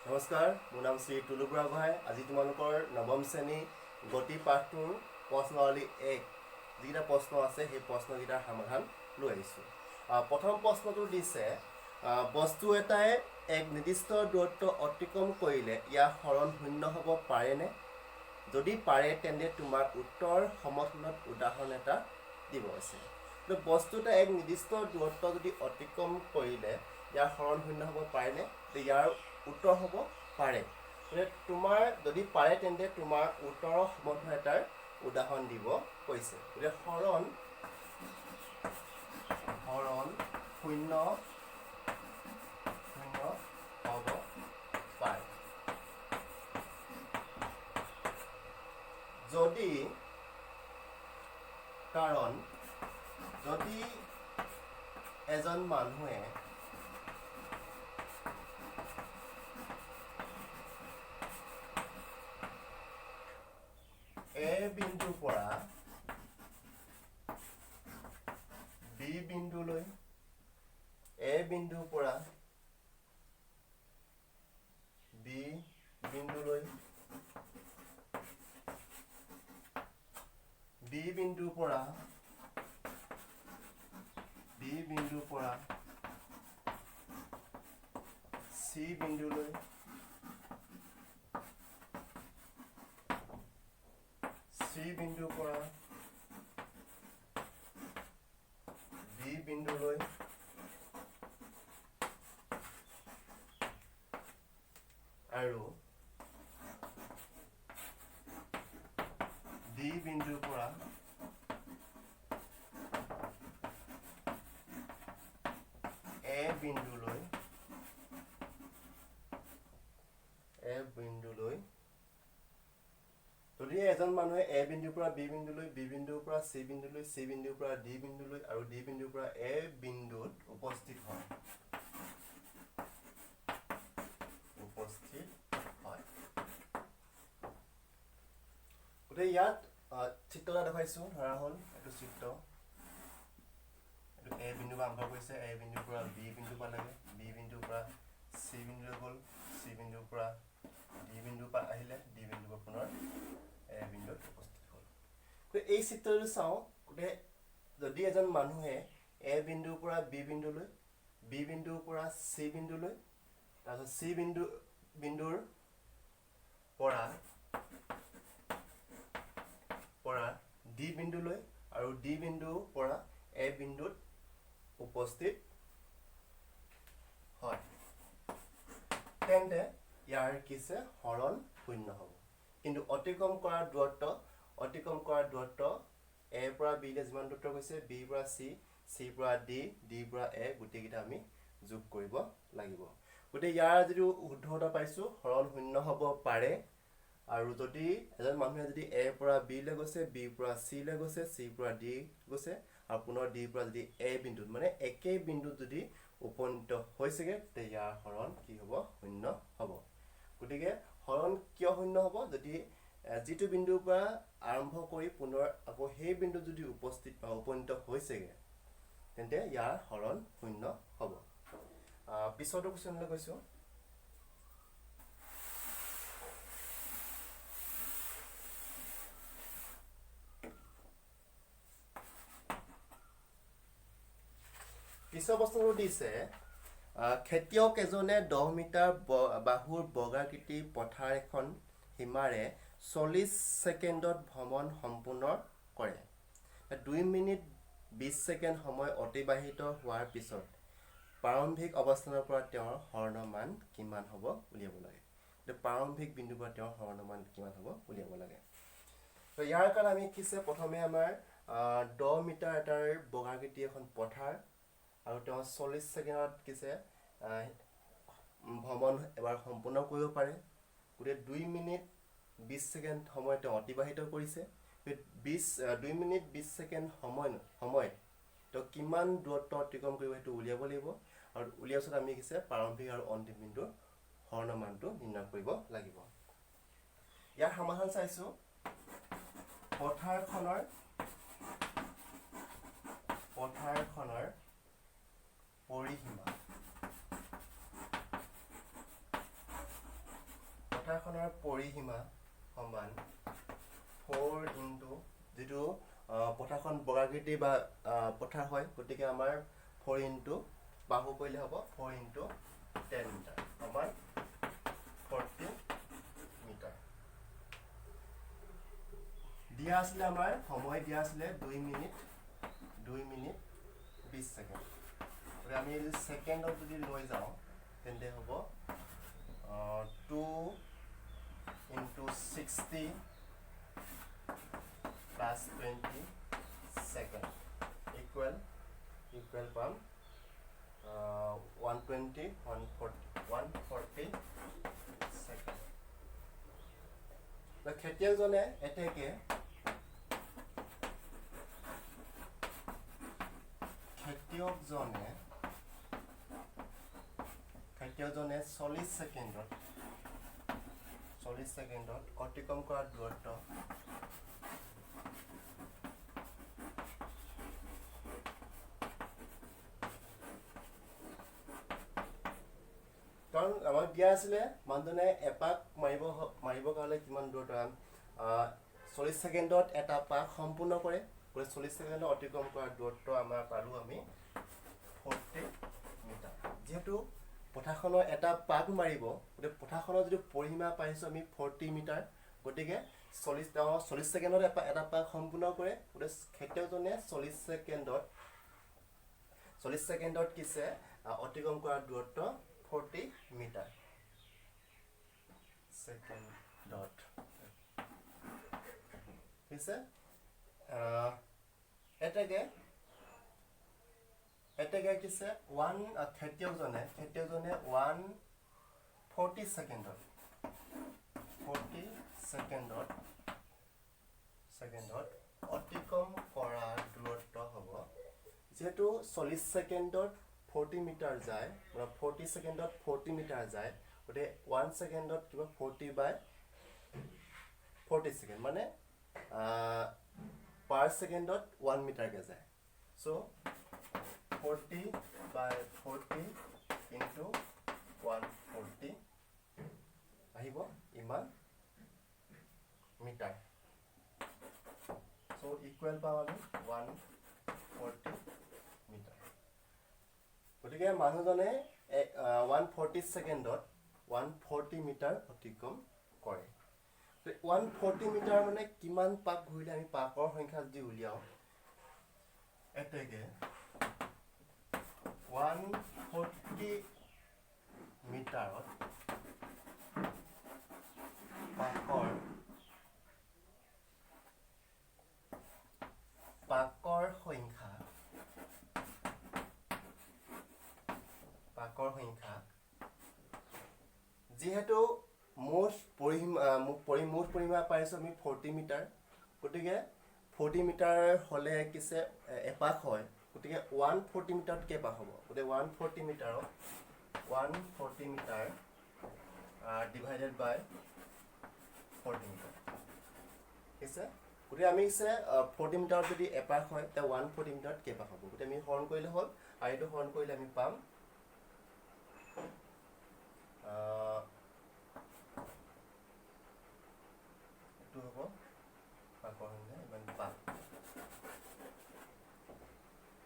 নমস্কাৰ, মোৰ নাম শ্ৰী টুলু বুঢ়াগোহাঁই। আজি তোমালোকৰ নৱম শ্ৰেণী গতি পাঠটোৰ প্ৰশ্নাৱলী 1 যিকেইটা প্ৰশ্ন আছে সেই প্ৰশ্নকেইটাৰ সমাধান লৈ আহিছোঁ। প্ৰথম প্ৰশ্নটো দিছে, বস্তু এটাই এক নিৰ্দিষ্ট দূৰত্ব অতিক্ৰম কৰিলে ইয়াৰ হৰণ শূন্য হ'ব পাৰেনে? যদি পাৰে তেন্তে তোমাৰ উত্তৰ সমৰ্থনত উদাহৰণ এটা দিব আছে। বস্তু এটা এক নিৰ্দিষ্ট দূৰত্ব যদি অতিক্ৰম কৰিলে ইয়াৰ হৰণ শূন্য হ'ব পাৰেনে? ইয়াৰ উত্তৰ হ'ব পাৰে। তোমাৰ যদি পাৰে তেন্তে তোমাৰ উত্তৰৰ সমৰ্থন এটাৰ উদাহৰণ দিব কৈছে। হৰণ শূন্য হ'ব পাৰে যদি এজন মানুহে A বিন্দুৰ পৰা B বিন্দুলৈ, A বিন্দুৰ পৰা B বিন্দুলৈ, B বিন্দুৰ পৰা C বিন্দুলৈ, C বিন্দুৰ পৰা D বিন্দুলৈ আৰু D বিন্দুৰ পৰা A বিন্দুলৈ যদি এজন মানুহে A বিন্দুৰ পৰা B বিন্দুলৈ, B বিন্দুৰ পৰা C বিন্দুলৈ, C বিন্দুৰ পৰা D বিন্দুলৈ আৰু D বিন্দুৰ পৰা A বিন্দুত উপস্থিত হয়। গতিকে ইয়াত চিত্ৰ এটা দেখাইছোঁ। ধৰা হ'ল এইটো চিত্ৰ, এইটো A বিন্দুৰ পৰা আৰম্ভ কৰিছে, A বিন্দুৰ পৰা B বিন্দু পালেগে, B বিন্দুৰ পৰা C বিন্দুলৈ গ'ল, C বিন্দুৰ পৰা D বিন্দুৰ পৰা আহিলে, D বিন্দুৰ পৰা পুনৰ A বিন্দুত উপস্থিত হ'ল। গতিকে এই চিত্ৰটো চাওঁ। গতিকে যদি এজন মানুহে A বিন্দুৰ পৰা B বিন্দুলৈ, B বিন্দুৰ পৰা C বিন্দুলৈ, তাৰপিছত C বিন্দুৰ পৰা D বিন্দুলৈ আৰু D বিন্দুৰ পৰা A বিন্দুত উপস্থিত হয়, তেন্তে ইয়াৰ কিছে হৰণ শূন্য হ'ব। কিন্তু অতিক্ৰম কৰা দূৰত্ব A পৰা B লৈ যিমান দূৰত্ব গৈছে, B পৰা C, C পৰা D, D পৰা A গোটেইকেইটা আমি যোগ কৰিব লাগিব। গতিকে ইয়াৰ যিটো শুদ্ধতা পাইছোঁ, হৰণ শূন্য হ'ব পাৰে। আৰু যদি এজন মানুহে যদি A পৰা B লৈ গৈছে, B পৰা C লৈ গৈছে, C পৰা D গৈছে আৰু পুনৰ D পৰা যদি A বিন্দুত মানে একেই বিন্দুত যদি উপনীত হৈছেগে, তেতিয়া ইয়াৰ হৰণ কি হ'ব? শূন্য হ'ব। গতিকে হৰণ কিয় শূন্য হ'ব? যদি যিটো বিন্দুৰ পৰা আৰম্ভ কৰি পুনৰ আকৌ সেই বিন্দুত যদি উপনীত হৈছেগে, তেন্তে ইয়াৰ হৰণ শূন্য হ'ব। পিছৰটো কুৱেশ্যনলৈ গৈছোঁ। পিছৰ প্ৰশ্নটো দিছে, খেতিয়ক এজনে 10 মিটাৰ বাহুৰ বৰ্গাকৃতিৰ পথাৰ এখন সীমাৰে 40 ছেকেণ্ডত ভ্ৰমণ সম্পূৰ্ণ কৰে। 2 মিনিট 20 ছেকেণ্ড সময় অতিবাহিত হোৱাৰ পিছত প্ৰাৰম্ভিক অৱস্থানৰ পৰা তেওঁৰ হৰণৰ মান কিমান হ'ব উলিয়াব লাগে। প্ৰাৰম্ভিক বিন্দুৰ পৰা তেওঁৰ হৰণৰ মান কিমান হ'ব উলিয়াব লাগে। ইয়াৰ কাৰণে আমি কিছে প্ৰথমে আমাৰ 10 মিটাৰ এটাৰ বৰ্গাকৃতি এখন পথাৰ আৰু তেওঁ 40 ছেকেণ্ডত কিছে ভ্ৰমণ এবাৰ সম্পূৰ্ণ কৰিব পাৰে। গতিকে 2 মিনিট 20 ছেকেণ্ড সময় তেওঁ অতিবাহিত কৰিছে। 2 মিনিট 20 ছেকেণ্ড সময় তেওঁ কিমান দূৰত্ব অতিক্ৰম কৰিব সেইটো উলিয়াব লাগিব। আৰু উলিয়াৰ পিছত আমি কিছে প্ৰাৰম্ভিক আৰু অন্তিম বিন্দুৰ হৰণৰ মানটো নিৰ্ণয় কৰিব লাগিব। ইয়াৰ সমাধান চাইছোঁ। পথাৰখনৰ পৰিসীমা পথাৰখনৰ পৰিসীমা সমান 4 ইনটু যেটো পথাৰখন বগাকৃতি বা পথাৰ হয় গতিকে আমাৰ 4 ইনটু বাহু কৰিলে হ'ব 4 ইনটু 10 মিটাৰ সমান 40 মিটাৰ দিয়া আছিল আমাৰ সময় দিয়া আছিল 2 মিনিট 20 সেকেন্ড গতিকে আমি যদি সেকেন্ডত যদি লৈ যাওঁ তেন্তে হ'ব 2 into 60 plus 20 second equal পাম 120 140 second খেতিয়কজনে এতেকে খেতিয়কজনে 40 সেকেন্ডত অতিক্ৰম কৰা দূৰত্ব কাৰণ আমাক দিয়া আছিলে মানুহজনে এপাক মাৰিব কাৰণে কিমান দূৰত 40 সেকেন্ডত এটা পাক সম্পূৰ্ণ কৰে 40 সেকেন্ডত অতিক্ৰম কৰা দূৰত্ব আমাৰ পালো আমি 40 মিটাৰ যেহেতু পথাৰখনৰ এটা পাক মাৰিব গতিকে পথাৰখনৰ যদি পৰিসীমা পাইছো আমি 40 মিটাৰ গতিকে 40 সেকেন্ডত এটা পাক সম্পূৰ্ণ কৰে গতিকে খেতিয়কজনে 40 সেকেন্ডত কিছে অতিক্ৰম কৰা দূৰত্ব 40 মিটাৰ সেকেন্ডত কিছে এটাকে কিছে খেতিয়কজনে 40 সেকেন্ডত অতিক্ৰম কৰা দূৰত্ব হ'ব যেহেতু 40 সেকেন্ডত 40 মিটাৰ যায় 40 সেকেন্ডত 40 মিটাৰ যায় গতিকে 1 সেকেন্ডত কিবা 40 বাই 40 সেকেন্ড মানে পাৰ সেকেন্ডত 1 মিটাৰ কে যায় সো 40 by 40 into 140 আহিব ইমান মিটাৰ সো ইকুৱেল পাম আমি 140 মিটাৰ গতিকে মানুহজনে 140 সেকেন্ডত 140 মিটাৰ অতিক্ৰম কৰে 140 মিটাৰ মানে কিমান পাক ঘূৰিলে আমি পাকৰ সংখ্যা যদি উলিয়াও এতেকে 140 মিটাৰত পাকৰ সংখ্যা যেহেতু মুঠ পৰিসীমা পাইছো আমি 40 মিটাৰ গতিকে 40 মিটাৰ হলে কিছে এপাক হয় গতিকে 140 মিটাৰত কেইপাক হ'ব গতিকে 140 মিটাৰ ডিভাইডেড বাই 40 মিটাৰ কিছে গতিকে আমি কিছে 40 মিটাৰত যদি এপাক হয় তে 140 মিটাৰত কেইপাক হ'ব গতিকে আমি হৰণ কৰিলে হ'ল আৰু এইটো হৰণ কৰিলে আমি পাম এইটো হ'ব পাকৰ সংখ্যা ইমান পাক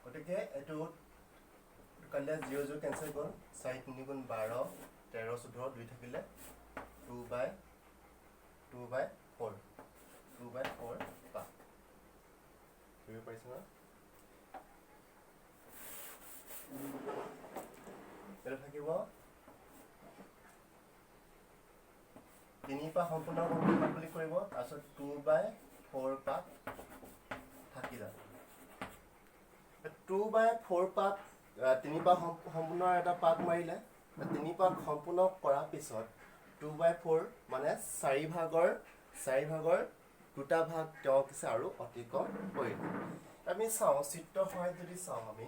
গতিকে এইটো কালিয়া 0 কেনসেল গ'ল 4 3 গুণ 12 13 14 2 থাকিলে 2 by 4 পাক বুজি পাইছ না এটা থাকিব 3 পাক সম্পূৰ্ণ কমপ্লিট কৰিব তাৰপিছত 2 by 4 পাক থাকি যাব 2 by 4 পাক 3 পাক সম্পূৰ্ণ এটা পাক মাৰিলে 3 পাক সম্পূৰ্ণ কৰাৰ পিছত 2 by 4 মানে 4 ভাগৰ দুটা ভাগ তেওঁ কিছে আৰু অতিক্ৰম কৰিল আমি চাও চিত্ৰ হয় যদি চাও আমি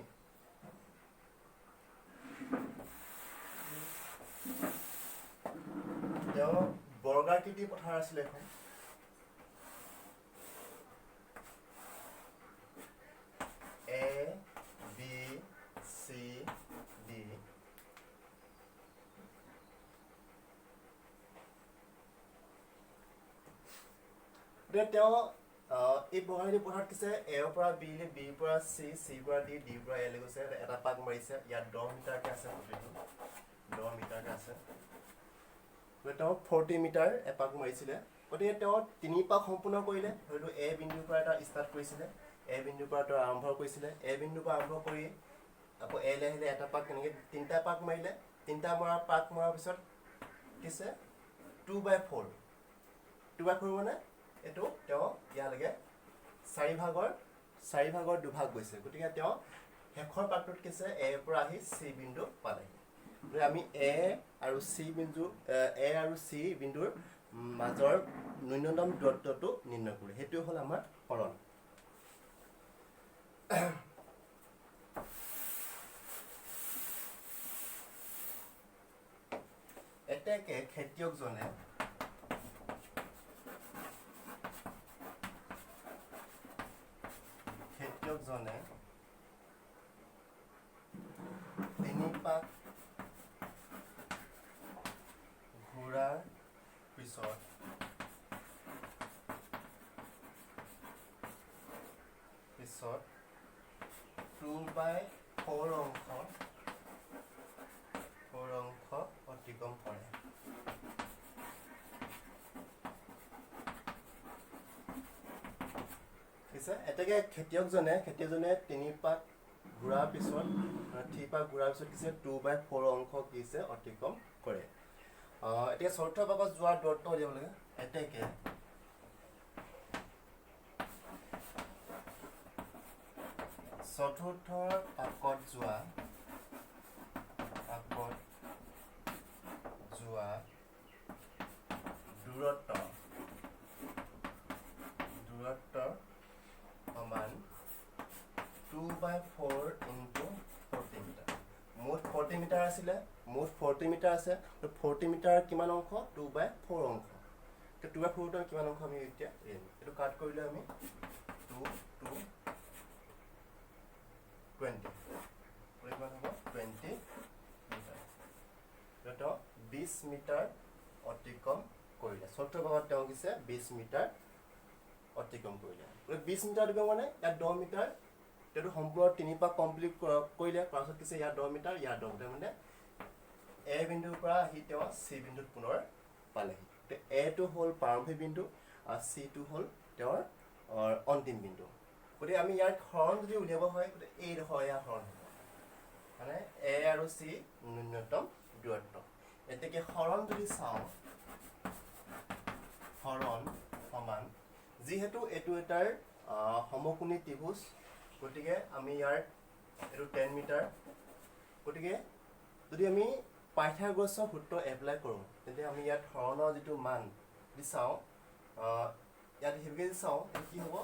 তেওঁ বৰ্গাকৃতি পথাৰ আছিল এখন A B C D গতিকে তেওঁ এই বৰ্গাকৃতি পথাৰত কিছে এৰ পৰা বি লে বিৰ পৰা চি চিৰ পৰা ডি ডিৰ পৰা এলৈ গৈছে এটা পাক মাৰিছে ইয়াত 10 মিটাৰকৈ আছে প্ৰতিটো 10 মিটাৰকৈ আছে গতিকে তেওঁ 40 মিটাৰ এপাক মাৰিছিলে গতিকে তেওঁ 3 পাক সম্পূৰ্ণ কৰিলে হয়তো এ বিন্দুৰ পৰা এটা ষ্টাৰ্ট কৰিছিলে এ বিন্দুৰ পৰা তেওঁ আৰম্ভ কৰিছিলে এ বিন্দুৰ পৰা আৰম্ভ কৰি আকৌ এ লে আহিলে এটা পাক তেনেকৈ 3টা পাক মাৰিলে 3টা পাক মৰাৰ পিছত কিছে 2/4 2/4 মানে এইটো তেওঁ ইয়ালৈকে 4 ভাগৰ 2 ভাগ গৈছে গতিকে তেওঁ শেষৰ পাকটোত কিছে এ পৰা আহি চি বিন্দু পালে গতিকে আমি এ আৰু চি বিন্দুৰ মাজৰ ন্যূনতম দূৰত্বটো নিৰ্ণয় কৰোঁ সেইটো হ'ল আমাৰ হৰণ এতেকে খেতিয়কজনে তিনি পাক ঘূৰাৰ পিছত পিছত 2/4 অংশ অতিক্ৰম কৰে এতেকে খেতিয়কজনে 3 পাক ঘূৰাৰ পিছত 3 পাক ঘূৰাৰ পিছত কিছে 2/4 অংশ কিছে অতিক্ৰম কৰে এতিয়া চতুৰ্থ পাকত যোৱাৰ দূৰত্ব দিব লাগে এতেকে চতুৰ্থ পাকত যোৱা দূৰত্ব সমান 2/4 into 40 মিটাৰ মুঠ 40 মিটাৰ আছিলে মুঠ 40 মিটাৰ আছে তো 40 মিটাৰ কিমান অংশ 2/4 অংশ তো 2/4 কিমান অংশ আমি এতিয়া এটো কাট কৰিলে আমি 2 2 20 কিমান হ'ব 20 মিটাৰ তো 20 মিটাৰ অতিক্ৰম কৰিলে চতুৰ্থ ভাগত তেওঁ কিছে 20 মিটাৰ অতিক্ৰম কৰিলে 20 মিটাৰ অতিক্ৰম মানে ইয়াত 10 মিটাৰ তেটো সম্পূৰ্ণ 3 পাক কমপ্লিট কৰিলে পাছত কিছে ইয়াত 10 মিটাৰ ইয়াত 10 মিটাৰ মানে এ বিন্দুৰ পৰা আহি তেওঁ চি বিন্দুত পুনৰ পালেহি তে এ টো হ'ল প্ৰাৰম্ভিক বিন্দু আৰু চি টো হ'ল তেওঁৰ অন্তিম বিন্দু গতিকে আমি ইয়াৰ হৰণ যদি উলিয়াব হয় এই হয় ইয়াৰ হৰণ হ'ব মানে এ আৰু চি ন্যূনতম দূৰত্ব এতেকে হৰণ যদি চাওঁ হৰণ সমান যেহেতু এটো এটাৰ সমকোণী ত্ৰিভুজ গতিকে আমি ইয়াৰ এটো 10 মিটাৰ গতিকে যদি আমি পাইথাগোৰাছৰ সূত্ৰ এপ্লাই কৰোঁ তেন্তে আমি ইয়াত হৰণৰ যিটো মান যদি চাওঁ ইয়াত হিবগে চাওঁ কি হ'ব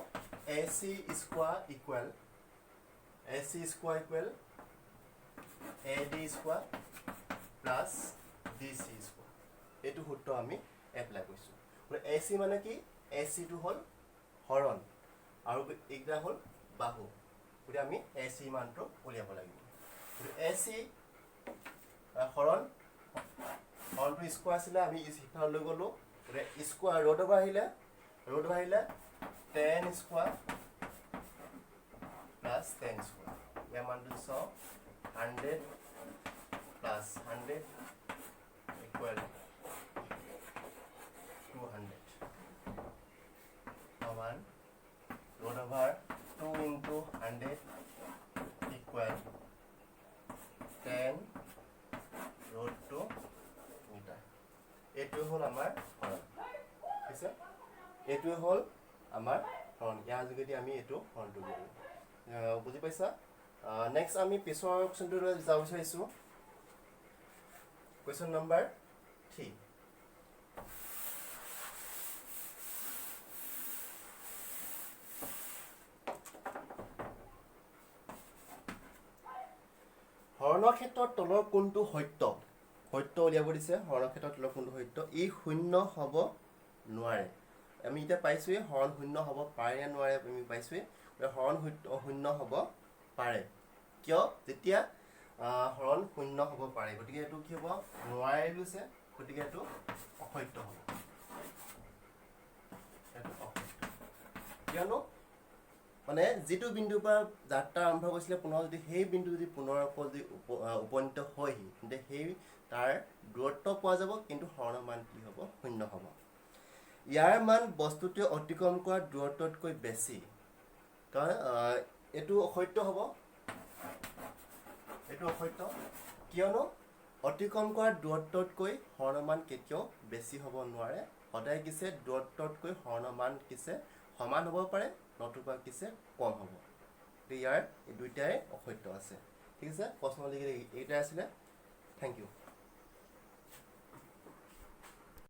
AC square equal AD square plus DC square এইটো সূত্ৰ আমি এপ্লাই কৰিছোঁ AC মানে কি AC টো হ'ল হৰণ আৰু এইটা হ'ল বাহু গতিকে আমি AC মানটো উলিয়াব লাগিব AC হৰণটো স্কোয়াৰ আছিলে আমি সিফাললৈ গ'লো গতিকে স্কোয়াৰ ৰোড অভাৰ আহিলে 10 স্কোয়াৰ প্লাছ 10 স্কোয়াৰ ইয়াৰ মানটো চাওঁ 100 প্লাছ 100 ইকুৱেল 200 সমান road over 2 into 100 equal 10 road to meter এইটো হ'ল আমাৰ হৰণ ঠিক আছে এইটো হ'ল আমাৰ হৰণ ইয়াৰ যোগেদি আমি এইটো হৰণটো কৰিলোঁ বুজি পাইছা নেক্সট আমি পিছৰ অপশ্যনটোলৈ যাব বিচাৰিছোঁ কুৱেশ্যন নম্বৰ 3 হৰণৰ ক্ষেত্ৰত তলৰ কোনটো সত্য উলিয়াব দিছে হৰণৰ ক্ষেত্ৰত তলৰ কোনটো সত্য ই শূন্য হ'ব নোৱাৰে আমি এতিয়া পাইছোৱে হৰণ শূন্য হ'ব পাৰে নে নোৱাৰে আমি পাইছোৱে হৰণ শূন্য হ'ব পাৰে কিয় যেতিয়া হৰণ শূন্য হ'ব পাৰে গতিকে এটো কি হ'ব নোৱাৰে গৈছে গতিকে এটো অসত্য হ'ব এটো অসত্য কিয়নো মানে যিটো বিন্দুৰ পৰা যাত্ৰা আৰম্ভ কৰিছিলে পুনৰ যদি সেই বিন্দু যদি পুনৰ আকৌ যদি উপনীত হয়হি তেন্তে সেই তাৰ দূৰত্ব পোৱা যাব, কিন্তু হৰণৰ মান কি হ'ব? শূন্য হ'ব। ইয়াৰ মান বস্তুটোৱে অতিক্ৰম কৰা দূৰত্বতকৈ বেছি, কাৰণ এইটো অসত্য হ'ব, এইটো অসত্য, কিয়নো অতিক্ৰম কৰা দূৰত্বতকৈ হৰণৰ মান কেতিয়াও বেছি হ'ব নোৱাৰে। সদায় কিছে দূৰত্বতকৈ হৰণৰ মান কিছে সমান হ'ব পাৰে, নতুবা কিছে কম হ'ব। ইয়াৰ এই দুইটাই অসত্য আছে। ঠিক আছে, প্ৰশ্ন লিখি এইটাই আছিলে। Thank U.